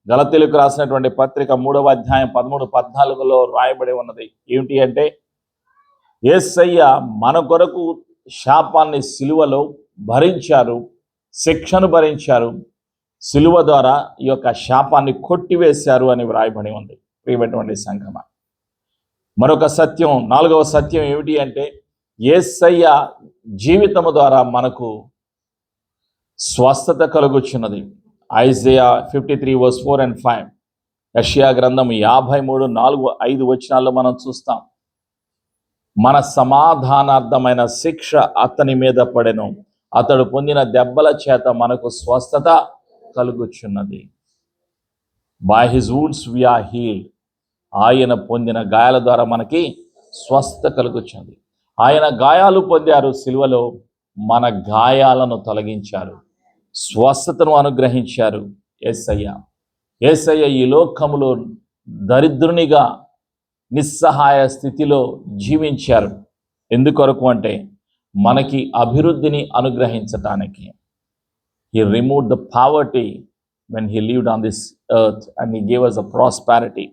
[SPEAKER 1] గలతీయులకు రాసినటువంటి పత్రిక 3వ అధ్యాయం 13-14లో రాయబడి ఉన్నది ఏమిటి అంటే యేసయ్య మన కొరకు శాపాన్ని సిలువలో భరించారు, శిక్షను భరించారు, సిలువ ద్వారా ఈ యొక్క శాపాన్ని కొట్టివేశారు అని వ్రాయబడి ఉంది. ప్రియమైనటువంటి సంఘమా, మరొక సత్యం, 4వ సత్యం ఏమిటి అంటే యేసయ్య జీవితము ద్వారా మనకు స్వస్థత కలుగుచున్నది. ఐజయా 53:4 and 5, యెషయా గ్రంథం 53:4-5 వచనాల్లో మనం చూస్తాం. మన సమాధానార్థమైన శిక్ష అతని మీద పడెను, అతడు పొందిన దెబ్బల చేత మనకు స్వస్థత కలుగుచున్నది. By his wounds we are healed. ఆయన పొందిన గాయాల ద్వారా మనకి స్వస్థత కలుగుచున్నది. ఆయన గాయాలు పొందారు సిలువలో, మన గాయాలను తొలగించారు, స్వస్థతను అనుగ్రహించారు. యేసయ్య ఈ లోకములో దరిద్రునిగా నిస్సహాయ స్థితిలో జీవించారు. ఎందుకొరకు అంటే మనకి అభివృద్ధిని అనుగ్రహించటానికి. He removed the poverty when he lived on this earth and he gave us a prosperity.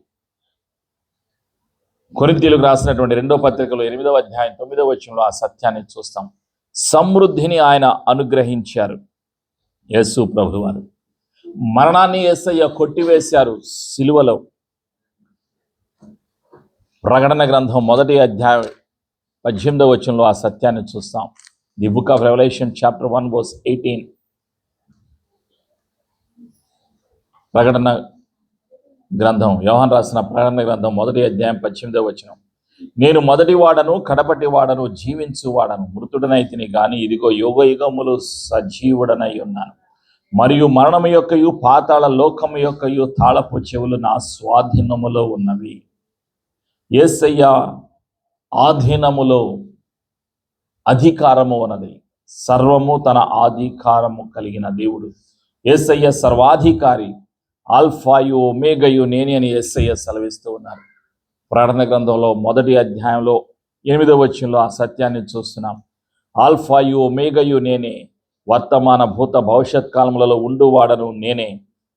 [SPEAKER 1] కొరింథీయులకు రాసినటువంటి 2వ పత్రికలో 8వ అధ్యాయం 9వ వచనంలో ఆ సత్యాన్ని చూస్తాం. సమృద్ధిని ఆయన అనుగ్రహించారు. యేసు ప్రభువారు మరణాన్ని యేసయ్య కొట్టివేశారు సిలువలో. ప్రకటన గ్రంథం 1వ అధ్యాయం 18వ వచనంలో ఆ సత్యాన్ని చూస్తాం. The book of Revelation chapter 1:18. ప్రకటన గ్రంథం, యోహాను రాసిన ప్రకటన గ్రంథం 1వ అధ్యాయం 18వ వచనం, నేను మొదటి వాడను కడపటి వాడను జీవించు వాడను, మృతుడనైతిని గాని ఇదిగో యుగయుగములు సజీవుడనై ఉన్నాను, మరియు మరణము యొక్కయు పాతాళ లోకము యొక్కయు తాళపు చెవులు నా స్వాధీనములో ఉన్నవి. యేసయ్య ఆధీనములో అధికారము ఉన్నది. సర్వము తన అధికారము కలిగిన దేవుడు. యేసయ్య సర్వాధికారి, ఆల్ఫాయు ఒమేగయు నేనే అని యేసయ్య సెలవిస్తూ ఉన్నారు. ప్రకటన గ్రంథంలో 1వ అధ్యాయంలో 8వ వచనంలో ఆ సత్యాన్ని చూస్తున్నాం. ఆల్ఫాయు ఒమేగయు నేనే, వర్తమాన భూత భవిష్యత్ కాలములలో ఉండువాడను నేనే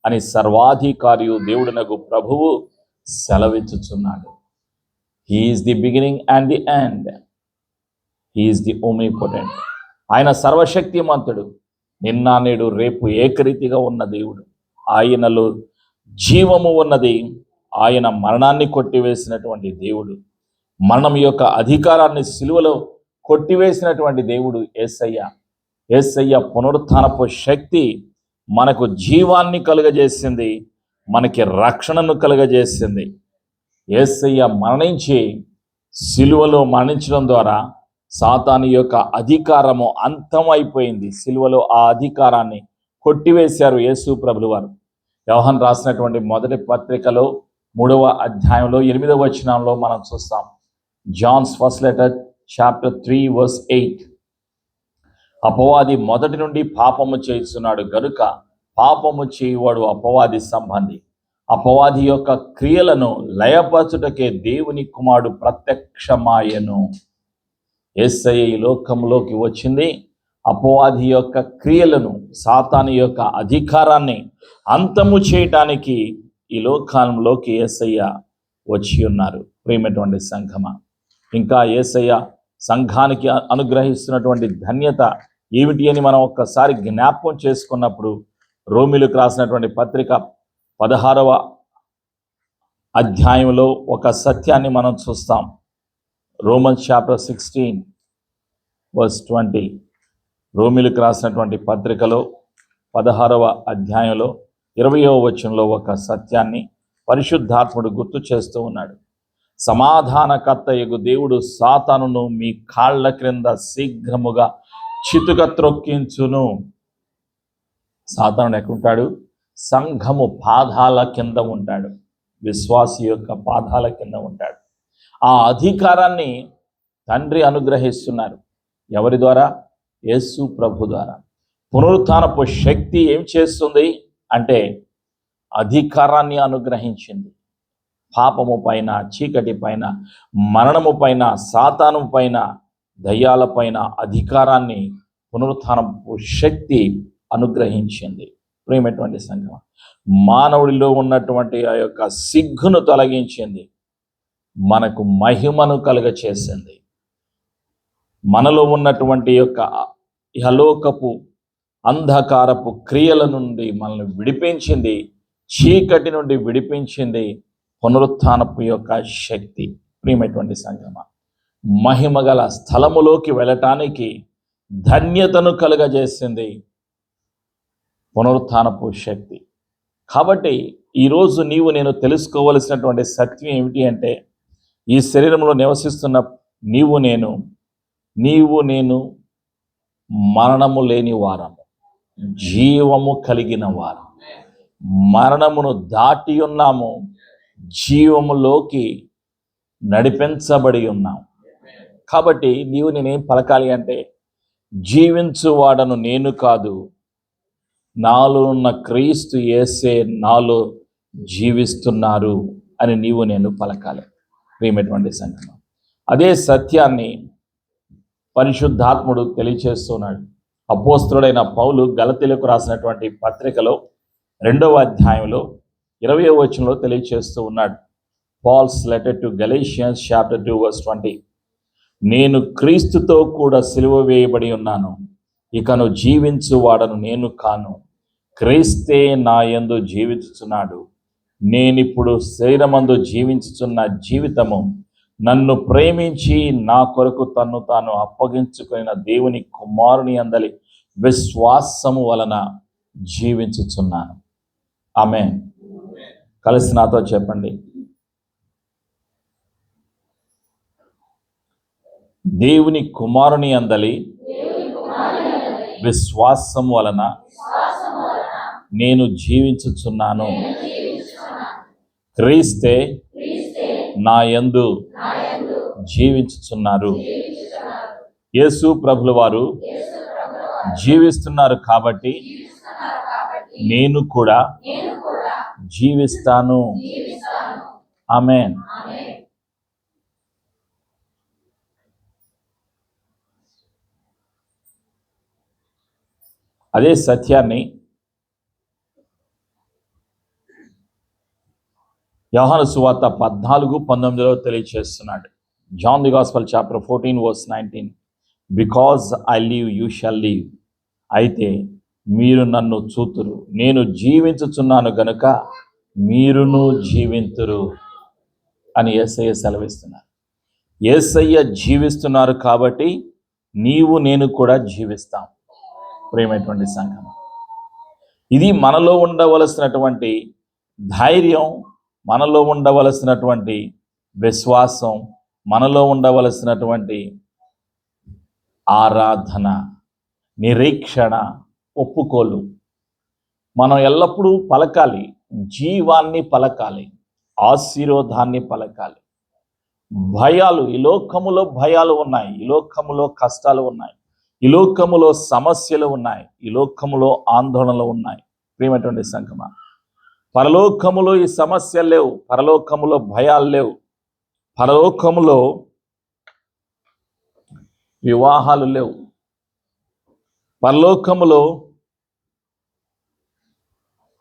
[SPEAKER 1] అని సర్వాధికారియు దేవుడునగు ప్రభువు సెలవిచ్చుచున్నాడు. He is the beginning and the end. He is the omnipotent. ఆయన సర్వశక్తిమంతుడు, నిన్న నేడు రేపు ఏకరీతిగా ఉన్న దేవుడు. ఆయనలో జీవము ఉన్నది. ఆయన మరణాన్ని కొట్టివేసినటువంటి దేవుడు. మరణం యొక్క అధికారాన్ని సిలువలో కొట్టివేసినటువంటి దేవుడు యేసయ్య. యేసయ్య పునరుత్థానపు శక్తి మనకు జీవాన్ని కలుగజేసింది, మనకి రక్షణను కలుగజేసింది. యేసయ్య మరణించి సిలువలో మరణించడం ద్వారా సాతాను యొక్క అధికారము అంతమైపోయింది. సిలువలో ఆ అధికారాన్ని కొట్టివేశారు యేసు ప్రభులు వారు. యోహాను రాసినటువంటి మొదటి పత్రికలో 3వ అధ్యాయంలో 8వ వచనంలో మనం చూస్తాం. John's first letter chapter 3 verse 8. అపవాది మొదటి నుండి పాపము చేస్తున్నాడు గనుక పాపము చేయువాడు అపవాది సంబంధి. అపవాది యొక్క క్రియలను లయపరచుటకే దేవుని కుమారుడు ప్రత్యక్షమాయెను. యేసయ్య ఈ లోకంలోకి వచ్చింది అపవాది యొక్క క్రియలను, సాతాను యొక్క అధికారాన్ని అంతము చేయటానికి ఈ లోకంలోకి యేసయ్య వచ్చి ఉన్నారు. ప్రియమైనటువంటి సంఘమా, ఇంకా యేసయ్య సంఘానికి అనుగ్రహిస్తున్నటువంటి ధన్యత ఏమిటి అని మనం ఒక్కసారి జ్ఞాపకం చేసుకున్నప్పుడు రోమిలకు రాసినటువంటి పత్రిక 16వ అధ్యాయంలో ఒక సత్యాన్ని మనం చూస్తాం. Romans chapter 16 verse 20. రోమిలకు రాసినటువంటి పత్రికలో 16వ అధ్యాయంలో 20వ వచనంలో ఒక సత్యాన్ని పరిశుద్ధాత్ముడు గుర్తు చేస్తూ ఉన్నాడు. సమాధానకర్తయగు దేవుడు సాతానును మీ కాళ్ల క్రింద శీఘ్రముగా చితుక త్రొక్కించును. సాతానుడు ఎక్కడుంటాడు? సంఘము పాదాల కింద ఉంటాడు, విశ్వాసి యొక్క పాదాల కింద ఉంటాడు. ఆ అధికారాన్ని తండ్రి అనుగ్రహిస్తున్నారు. ఎవరి ద్వారా? యేసు ప్రభు ద్వారా. పునరుత్థానపు శక్తి ఏం చేస్తుంది అంటే అధికారాన్ని అనుగ్రహించింది. పాపము పైన, చీకటి పైన, మరణము పైన, సాతాను పైన, దయ్యాల పైన అధికారాన్ని పునరుత్థానపు శక్తి అనుగ్రహించింది. ప్రియమైనటువంటి సంఘం, మానవుడిలో ఉన్నటువంటి ఆ యొక్క సిగ్గును తొలగించింది, మనకు మహిమను కలుగచేసింది. మనలో ఉన్నటువంటి యొక్క ఇహలోకపు అంధకారపు క్రియల నుండి మనల్ని విడిపించింది, చీకటి నుండి విడిపించింది పునరుత్థానపు యొక్క శక్తి. ప్రియమైనటువంటి సంగమ, మహిమగల స్థలములోకి వెళ్ళటానికి ధన్యతను కలుగజేసింది పునరుత్థానపు శక్తి. కాబట్టి ఈరోజు నేను తెలుసుకోవలసినటువంటి సత్యం ఏమిటి అంటే, ఈ శరీరంలో నివసిస్తున్న నీవు నేను మరణము లేని వారము, జీవము కలిగిన వారం. మరణమును దాటి ఉన్నాము, జీవములోకి నడిపించబడి ఉన్నాం. కాబట్టి నేనేం పలకాలి అంటే, జీవించువాడను నేను కాదు, నాలో ఉన్న క్రీస్తు యేసే నాలో జీవిస్తున్నారు అని నేను పలకాలి. ప్రియమైనటువంటి సంఘం, అదే సత్యాన్ని పరిశుద్ధాత్ముడు తెలియచేస్తున్నాడు. అపోస్తలుడైన పౌలు గలతీయులకు రాసినటువంటి పత్రికలో 2వ అధ్యాయంలో 20వ వచనంలో తెలియచేస్తూ ఉన్నాడు. Paul's letter to Galatians chapter 2 verse 20. నేను క్రీస్తుతో కూడా సిలువ వేయబడి ఉన్నాను, ఇకను జీవించువాడను నేను కాను, క్రీస్తే నా యందు జీవించుచున్నాడు. నేనిప్పుడు శరీరమందు జీవించుచున్న జీవితము నన్ను ప్రేమించి నా కొరకు తన్ను తాను అప్పగించుకున్న దేవుని కుమారుని అందలి విశ్వాసము వలన జీవించుచున్నాను. ఆమేన్. కలిసి నాతో చెప్పండి. దేవుని కుమారుని అందలి విశ్వాసము వలన నేను జీవించుచున్నాను. క్రీస్తే నా యందు జీవించుచున్నారు. యేసు ప్రభుల వారు జీవిస్తున్నారు కాబట్టి నేను కూడా జీవిస్తాను. ఆమేన్. అదే సత్యాన్ని యోహాను సువార్త 14:19 తెలియచేస్తున్నాడు. John the gospel chapter 14 verse 19. Because I live you shall live. అయితే మీరు నన్ను చూతురు, నేను జీవించుచున్నాను గనుక మీరును జీవింతురు అని యేసయ్య సెలవిస్తున్నారు. యేసయ్య జీవిస్తున్నారు కాబట్టి నేను కూడా జీవిస్తాం. ప్రియమైనటువంటి సంఘం, ఇది మనలో ఉండవలసినటువంటి ధైర్యం, మనలో ఉండవలసినటువంటి విశ్వాసం, మనలో ఉండవలసినటువంటి ఆరాధన, నిరీక్షణ, ఒప్పుకోలు. మనం ఎల్లప్పుడూ పలకాలి, జీవాన్ని పలకాలి, ఆశీర్వాదాన్ని పలకాలి. భయాలు, ఈ లోకములో భయాలు ఉన్నాయి, ఈ లోకములో కష్టాలు ఉన్నాయి, ఈ లోకములో సమస్యలు ఉన్నాయి, ఈ లోకములో ఆందోళనలు ఉన్నాయి. ప్రియమైనటువంటి సంగమా, పరలోకములో ఈ సమస్యలు లేవు, పరలోకములో భయాలు లేవు, పరలోకములో వివాహాలు లేవు, పరలోకములో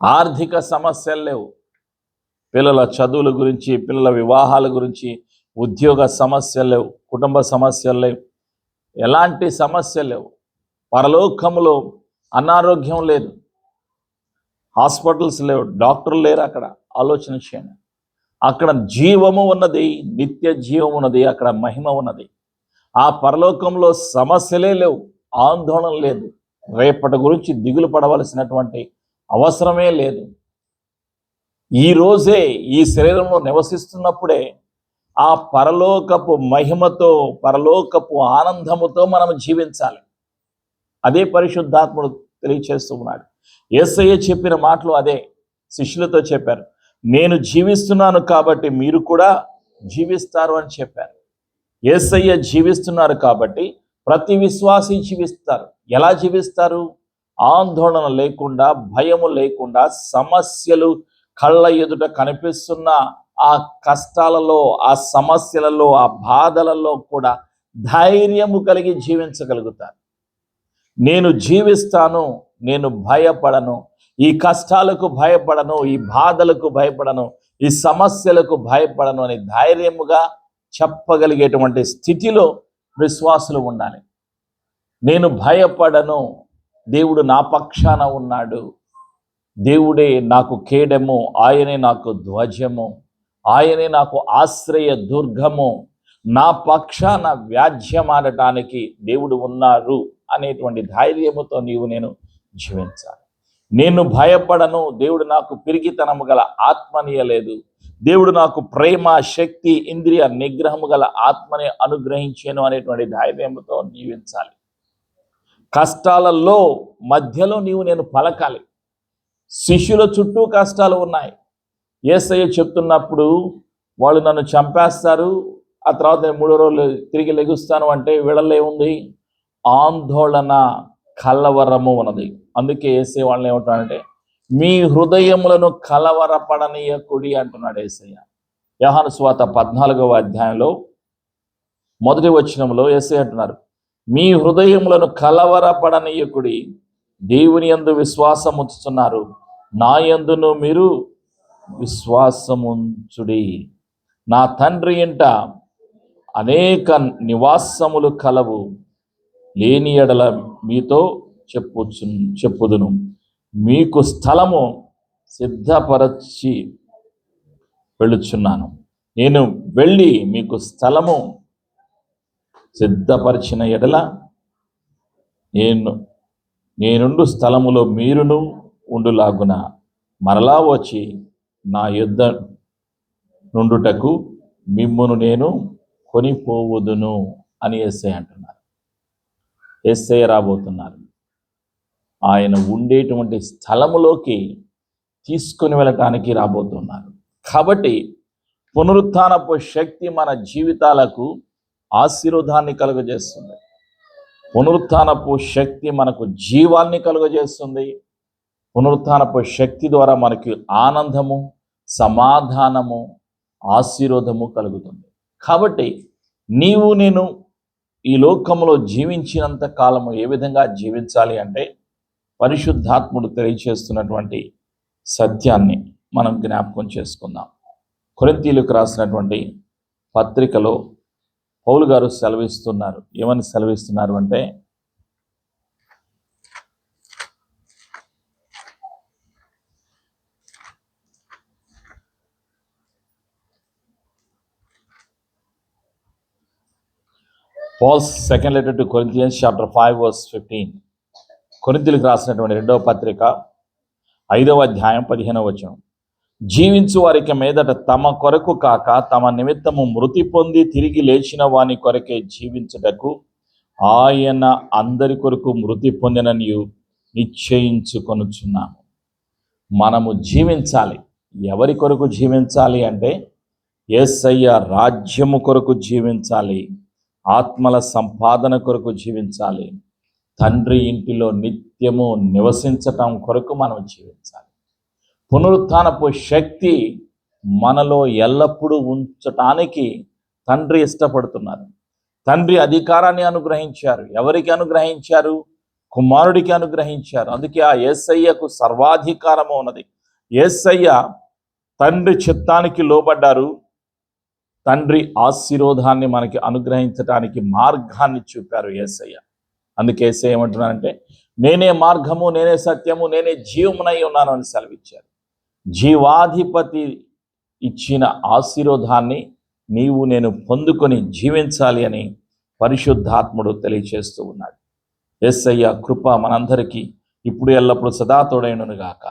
[SPEAKER 1] ఆర్థిక సమస్యలు లేవు, పిల్లల చదువుల గురించి, పిల్లల వివాహాల గురించి, ఉద్యోగ సమస్యలు లేవు, కుటుంబ సమస్యలు లేవు, ఎలాంటి సమస్యలు లేవు. పరలోకములో అనారోగ్యం లేదు, హాస్పిటల్స్ లేవు, డాక్టర్లు లేరు. అక్కడ ఆలోచన చేయండి. అక్కడ జీవము ఉన్నది, నిత్య జీవం ఉన్నది, అక్కడ మహిమ ఉన్నది. ఆ పరలోకంలో సమస్యలే లేవు, ఆందోళన లేదు, రేపటి గురించి దిగులు పడవలసినటువంటి అవసరమే లేదు. ఈ రోజే ఈ శరీరంలో నివసిస్తున్నప్పుడే ఆ పరలోకపు మహిమతో, పరలోకపు ఆనందముతో మనం జీవించాలి. అదే పరిశుద్ధాత్ముడు తెలియచేస్తూ ఉన్నాడు. యేసయ్య చెప్పిన మాటలు అదే శిష్యులతో చెప్పారు. నేను జీవిస్తున్నాను కాబట్టి మీరు కూడా జీవిస్తారు అని చెప్పారు. యేసయ్య జీవిస్తున్నారు కాబట్టి ప్రతి విశ్వాసి జీవిస్తారు. ఎలా జీవిస్తారు? ఆందోళన లేకుండా, భయము లేకుండా, సమస్యలు కళ్ళ ఎదుట కనిపిస్తున్న ఆ కష్టాలలో, ఆ సమస్యలలో, ఆ బాధలలో కూడా ధైర్యము కలిగి జీవించగలుగుతారు. నేను జీవిస్తాను, నేను భయపడను, ఈ కష్టాలకు భయపడను, ఈ బాధలకు భయపడను, ఈ సమస్యలకు భయపడను అని ధైర్యముగా చెప్పగలిగేటువంటి స్థితిలో విశ్వాసులు ఉండాలి. నేను భయపడను, దేవుడు నా పక్షాన ఉన్నాడు, దేవుడే నాకు కేడము, ఆయనే నాకు ధ్వజము, ఆయనే నాకు ఆశ్రయ దుర్గము, నా పక్షాన వ్యాజ్యమాడటానికి దేవుడు ఉన్నారు అనేటువంటి ధైర్యముతో నేను జీవించాలి. నేను భయపడను, దేవుడు నాకు పిరిగితనము గల ఆత్మనియలేదు, దేవుడు నాకు ప్రేమ, శక్తి, ఇంద్రియ నిగ్రహము గల ఆత్మని అనుగ్రహించాను అనేటువంటి ధైర్యముతో జీవించాలి. కష్టాలలో మధ్యలో నేను పలకాలి. శిష్యుల చుట్టూ కష్టాలు ఉన్నాయి. యేసయ్య చెప్తున్నప్పుడు వాళ్ళు నన్ను చంపేస్తారు, ఆ తర్వాత నేను 3వ రోజు తిరిగి లెగుస్తాను అంటే వీళ్ళలో ఏముంది? ఆందోళన, కలవరము ఉన్నది. అందుకే యేసయ్య వాళ్ళని ఏమంటాడంటే మీ హృదయములను కలవరపడనీయకుడి అంటున్నాడు యేసయ్య. యోహాను సువార్త 14వ అధ్యాయంలో 1వ వచనంలో యేసయ్య అంటున్నారు, మీ హృదయములను కలవరపడనీయకుడి, దేవుని యందు విశ్వాసముంచుతున్నారు, నా యందును మీరు విశ్వాసముంచుడి. నా తండ్రి ఇంట అనేక నివాసములు కలవు, లేని ఎడల మీతో చెప్పుదును. మీకు స్థలము సిద్ధపరచి వెళ్ళుచున్నాను. నేను వెళ్ళి మీకు స్థలము సిద్ధపరిచిన ఎడల నేనుండు స్థలములో మీరును ఉండులాగున మరలా వచ్చి నా యుద్ధ నుండుటకు మిమ్మును నేను కొనిపోవుదును అని యేసయ్య అంటున్నారు. యేసయ్య రాబోతున్నారు. ఆయన ఉండేటువంటి స్థలములోకి తీసుకొని వెళ్ళటానికి రాబోతున్నారు. కాబట్టి పునరుత్థానపు శక్తి మన జీవితాలకు ఆశీర్వాదాన్ని కలుగజేస్తుంది. పునరుత్థానపు శక్తి మనకు జీవాన్ని కలుగజేస్తుంది. పునరుత్థానపు శక్తి ద్వారా మనకి ఆనందము, సమాధానము, ఆశీర్వాదము కలుగుతుంది. కాబట్టి నేను ఈ లోకంలో జీవించినంత కాలము ఏ విధంగా జీవించాలి అంటే పరిశుద్ధాత్ముడు తెలియచేస్తున్నటువంటి సత్యాన్ని మనం జ్ఞాపకం చేసుకుందాం. కొరింథీయులకు రాసినటువంటి పత్రికలో పౌలు గారు సెలవిస్తున్నారు. ఏమని సెలవిస్తున్నారు అంటే, Paul's second letter to Corinthians chapter 5 verse 15. కొరింథీయులకు రాసినటువంటి 2వ పత్రిక 5వ అధ్యాయం 15వ వచనం. జీవించు వారికి మీదట తమ కొరకు కాక తమ నిమిత్తము మృతి పొంది తిరిగి లేచిన వాని కొరకే జీవించుటకు ఆయన అందరి కొరకు మృతి పొందిననియు నిశ్చయించుకొనుచున్నాము. మనము జీవించాలి. ఎవరి కొరకు జీవించాలి అంటే యేసయ్య రాజ్యము కొరకు జీవించాలి, ఆత్మల సంపాదన కొరకు జీవించాలి, తండ్రి ఇంటిలో నిత్యము నివసించటం కొరకు మనం జీవించాలి. పునరుత్థానపు శక్తి మనలో ఎల్లప్పుడూ ఉంచటానికి తండ్రి ఇష్టపడుతున్నారు. తండ్రి అధికారాన్ని అనుగ్రహించారు. ఎవరికి అనుగ్రహించారు? కుమారుడికి అనుగ్రహించారు. అందుకే ఆ యేసయ్యకు సర్వాధికారము ఉన్నది. యేసయ్య తండ్రి చిత్తానికి లోబడ్డారు. తండ్రి ఆశీర్వాదాన్ని మనకి అనుగ్రహించడానికి మార్గాన్ని చూపారు యేసయ్య. అందుకే యేసయ్య ఏమంటున్నారంటే, నేనే మార్గము, నేనే సత్యము, నేనే జీవమునై ఉన్నాను అని సెలవిచ్చారు. జీవాధిపతి ఇచ్చిన ఆశీర్వాదాన్ని నీవు నేను పొందుకొని జీవించాలి అని పరిశుద్ధాత్ముడు తెలియచేస్తూ ఉన్నాడు. యేసయ్య కృప మనందరికీ ఇప్పుడు ఎల్లప్పుడూ సదా తోడైనను గాక.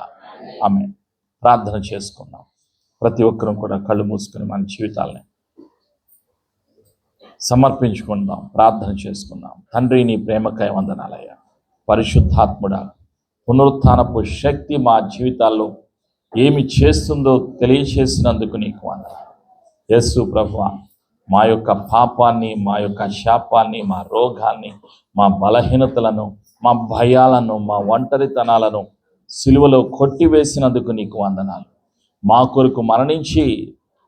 [SPEAKER 1] ఆమేన్. ప్రార్థన చేసుకుందాం. ప్రతి ఒక్కరూ కూడా కళ్ళు మూసుకొని మన జీవితాలని సమర్పించుకుందాం, ప్రార్థన చేసుకుందాం. తండ్రి, నీ ప్రేమకై వందనాలయ్యా. పరిశుద్ధాత్ముడా, పునరుత్థానపు శక్తి మా జీవితాల్లో ఏమి చేస్తుందో తెలియచేసినందుకు నీకు వందనాలు. యేసు ప్రభువా, మా యొక్క పాపాన్ని, మా యొక్క శాపాన్ని, మా రోగాన్ని, మా బలహీనతలను, మా భయాలను, మా ఒంటరితనాలను సిలువలో కొట్టివేసినందుకు నీకు వందనాలు. మా కొరకు మరణించి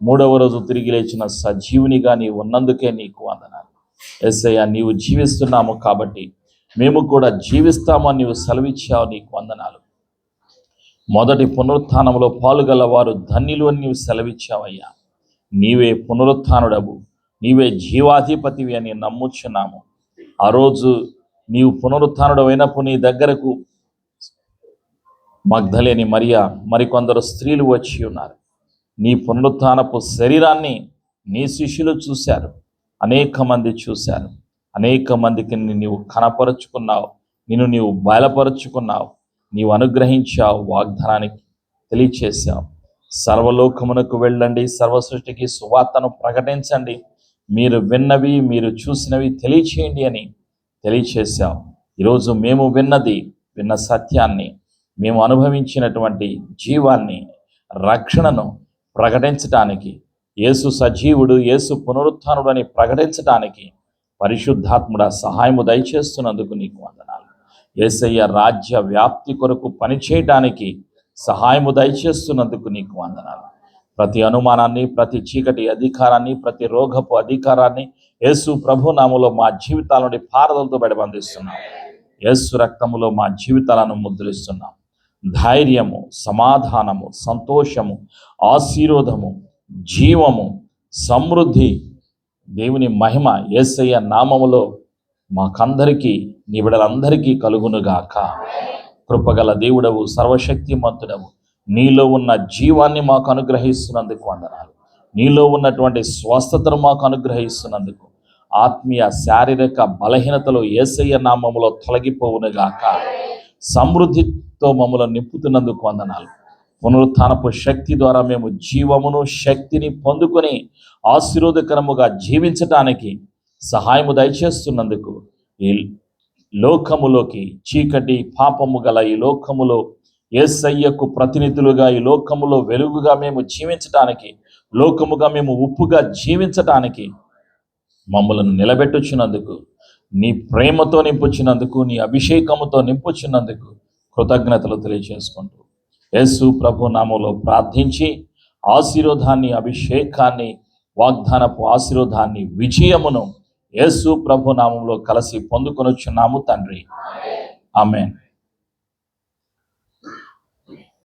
[SPEAKER 1] 3వ రోజు తిరిగి లేచిన సజీవునిగా నీవు ఉన్నందుకే నీకు వందనాలు. యేసయ్య, నీవు జీవిస్తున్నాము కాబట్టి మేము కూడా జీవిస్తామని నీవు సెలవిచ్చావు. నీకు వందనాలు. మొదటి పునరుత్థానంలో పాలుగల వారు ధన్యులు అని నీవు సెలవిచ్చావయ్యా. నీవే పునరుత్థానుడవు, నీవే జీవాధిపతివి అని నమ్ముచున్నాము. ఆ రోజు నీవు పునరుత్థానుడు అయినప్పుడు నీ దగ్గరకు మగ్ధలేని మరియా మరికొందరు స్త్రీలు వచ్చి ఉన్నారు. నీ పునరుత్థానపు శరీరాన్ని నీ శిష్యులు చూశారు, అనేక మంది చూశారు. అనేక మందికి నీవు కనపరుచుకున్నావు, నిన్ను నీవు బయలుపరుచుకున్నావు, నీవు అనుగ్రహించావు, వాగ్దానానికి తెలియచేశావు. సర్వలోకమునకు వెళ్ళండి, సర్వ సృష్టికి సువార్తను ప్రకటించండి, మీరు విన్నవి మీరు చూసినవి తెలియచేయండి అని తెలియచేశావు. ఈరోజు మేము విన్న సత్యాన్ని, మేము అనుభవించినటువంటి జీవాన్ని, రక్షణను ప్రకటించటానికి, యేసు సజీవుడు, యేసు పునరుత్థానుడు అని ప్రకటించటానికి పరిశుద్ధాత్ముడ సహాయము దయచేస్తున్నందుకు నీకు వందనాలు. యేసయ్య రాజ్య వ్యాప్తి కొరకు పనిచేయటానికి సహాయము దయచేస్తున్నందుకు నీకు వందనాలు. ప్రతి అనుమానాన్ని, ప్రతి చీకటి అధికారాన్ని, ప్రతి రోగపు అధికారాన్ని యేసు ప్రభు నామములో మా జీవితాల నుండి పారదలతో బయటబంధిస్తున్నాం. యేసు రక్తములో మా జీవితాలను ముద్రిస్తున్నాం. ధైర్యము, సమాధానము, సంతోషము, ఆశీర్వాదము, జీవము, సమృద్ధి, దేవుని మహిమ యేసయ్య నామములో మాకందరికీ, నీ బిడ్డలందరికీ కలుగునుగాక. కృపగల దేవుడవు, సర్వశక్తిమంతుడవు, నీలో ఉన్న జీవాన్ని మాకు అనుగ్రహిస్తున్నందుకు వందనాలు. నీలో ఉన్నటువంటి స్వస్థతను మాకు అనుగ్రహిస్తున్నందుకు, ఆత్మీయ శారీరక బలహీనతలు యేసయ్య నామములో తొలగిపోవునుగాక. సమృద్ధితో మమ్మల్ని నింపుతున్నందుకు వందనాలు. పునరుత్థానపు శక్తి ద్వారా మేము జీవమును, శక్తిని పొందుకొని ఆశీర్వాదకరముగా జీవించటానికి సహాయము దయచేస్తున్నందుకు, ఈ లోకములోకి, చీకటి పాపము గల ఈ లోకములో యేసయ్యకు ప్రతినిధులుగా, ఈ లోకములో వెలుగుగా మేము జీవించటానికి, లోకముగా మేము ఉప్పుగా జీవించటానికి మమ్మల్ని నిలబెట్టుచున్నందుకు, నీ ప్రేమతో నింపుచున్నందుకు, నీ అభిషేకముతో నింపుచున్నందుకు కృతజ్ఞతలు తెలియజేసుకుంటూ యేసు ప్రభు నామములో ప్రార్థించి ఆశీర్వాదాన్ని, అభిషేకాన్ని, వాగ్దానపు ఆశీర్వాదాన్ని, విజయమును యేసు ప్రభు నామములో కలిసి పొందుకొనుచున్నాము తండ్రి. ఆమేన్.